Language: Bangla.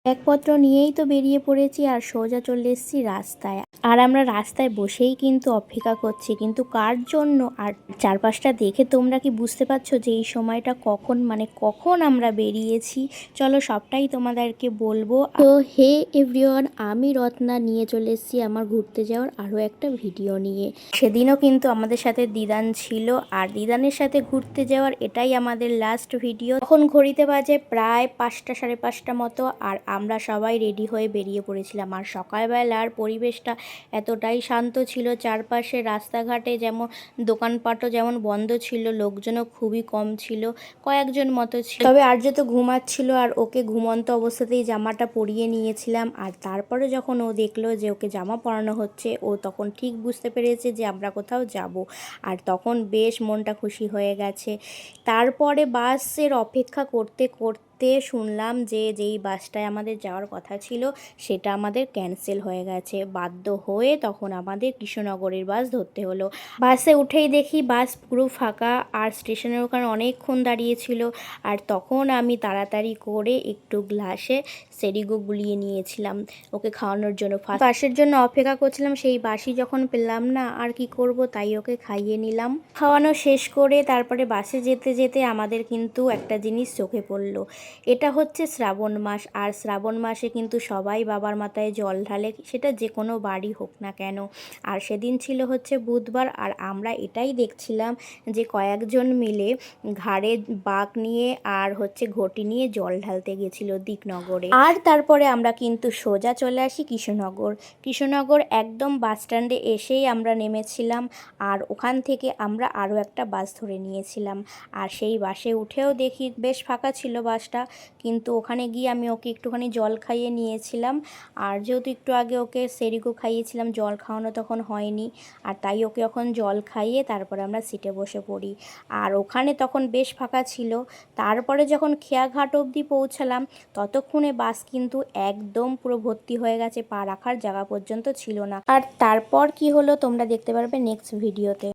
ব্যাগপত্র নিয়েই তো বেরিয়ে পড়েছি আর সোজা চলে এসেছি রাস্তায়। আর আমরা রাস্তায় বসেই কিন্তু অপেক্ষা করছি, কিন্তু কার জন্য? আর চারপাশটা দেখে তোমরা কি বুঝতে পারছো যে এই সময়টা কখন, মানে কখন আমরা বেরিয়েছি? চলো সবটাই তোমাদেরকে বলবো। তো হে এভরিওয়ান, আমি রত্না নিয়ে চলে এসেছি আমার ঘুরতে যাওয়ার আরও একটা ভিডিও নিয়ে। সেদিনও কিন্তু আমাদের সাথে দিদান ছিল, আর দিদানের সাথে ঘুরতে যাওয়ার এটাই আমাদের লাস্ট ভিডিও। তখন ঘড়িতে বাজে প্রায় 5টা সাড়ে 5টা মতো, আর আমরা সবাই রেডি হয়ে বেরিয়ে পড়েছিলাম। আর সকালবেলার পরিবেশটা এতটাই শান্ত ছিল, চারপাশে রাস্তাঘাটে যেমন দোকানপাটও যেমন বন্ধ ছিল, লোকজনও খুবই কম ছিল, কয়েকজন মতো ছিল। তবে আর্য তো ঘুমাচ্ছিল, আর ওকে ঘুমন্ত অবস্থাতেই জামাটা পরিয়ে নিয়েছিলাম। আর তারপরে যখন ও দেখলো যে ওকে জামা পরানো হচ্ছে, ও তখন ঠিক বুঝতে পেরেছে যে আমরা কোথাও যাব, আর তখন বেশ মনটা খুশি হয়ে গেছে। তারপরে বাসের অপেক্ষা করতে করতে শুনলাম যে যেই বাসটায় আমাদের যাওয়ার কথা ছিল সেটা আমাদের ক্যান্সেল হয়ে গেছে। বাধ্য হয়ে তখন আমাদের কৃষ্ণনগরের বাস ধরতে হলো। বাসে উঠেই দেখি বাস পুরো ফাঁকা, আর স্টেশনের ওখানে অনেকক্ষণ দাঁড়িয়েছিল। আর তখন আমি তাড়াতাড়ি করে একটু গ্লাসে সেরিগো গুলিয়ে নিয়েছিলাম ওকে খাওয়ানোর জন্য। বাসের জন্য অপেক্ষা করছিলাম, সেই বাসই যখন পেলাম না, আর কি করব, তাই ওকে খাইয়ে নিলাম। খাওয়ানো শেষ করে তারপরে বাসে যেতে যেতে আমাদের কিন্তু একটা জিনিস চোখে পড়লো। এটা হচ্ছে শ্রাবণ মাস, আর শ্রাবণ মাসে কিন্তু সবাই বাবার মাথায় জল ঢালে, সেটা যে কোনো বাড়ি হোক না কেন। আর সেদিন ছিল হচ্ছে বুধবার, আর আমরা এটাই দেখছিলাম যে কয়েকজন মিলে ঘাড়ে বাঁক নিয়ে আর হচ্ছে ঘটি নিয়ে জল ঢালতে গেছিল দিকনগরে। আর তারপরে আমরা কিন্তু সোজা চলে আসি কৃষ্ণনগর একদম বাস স্ট্যান্ডে এসেই আমরা নেমেছিলাম। আর ওখান থেকে আমরা আরও একটা বাস ধরে নিয়েছিলাম। আর সেই বাসে উঠেও দেখি বেশ ফাঁকা ছিল বাসটা, কিন্তু ওখানে গিয়ে আমি ওকে একটুখানি জল খাইয়ে নিয়েছিলাম। আর যেহেতু একটু আগে ওকে সেরিগো খাইয়েছিলাম, জল খাওয়ানো তখন হয়নি, আর তাই ওকে এখন জল খাইয়ে তারপরে আমরা সিটে বসে পড়ি। আর ওখানে তখন বেশ ফাঁকা ছিল। তারপরে যখন খেয়াঘাট অবধি পৌঁছালাম, ততক্ষণে বাস কিন্তু একদম পুরো ভর্তি হয়ে গেছে, পা রাখার জায়গা পর্যন্ত ছিল না। আর তারপর কি হলো তোমরা দেখতে পারবে নেক্সট ভিডিওতে।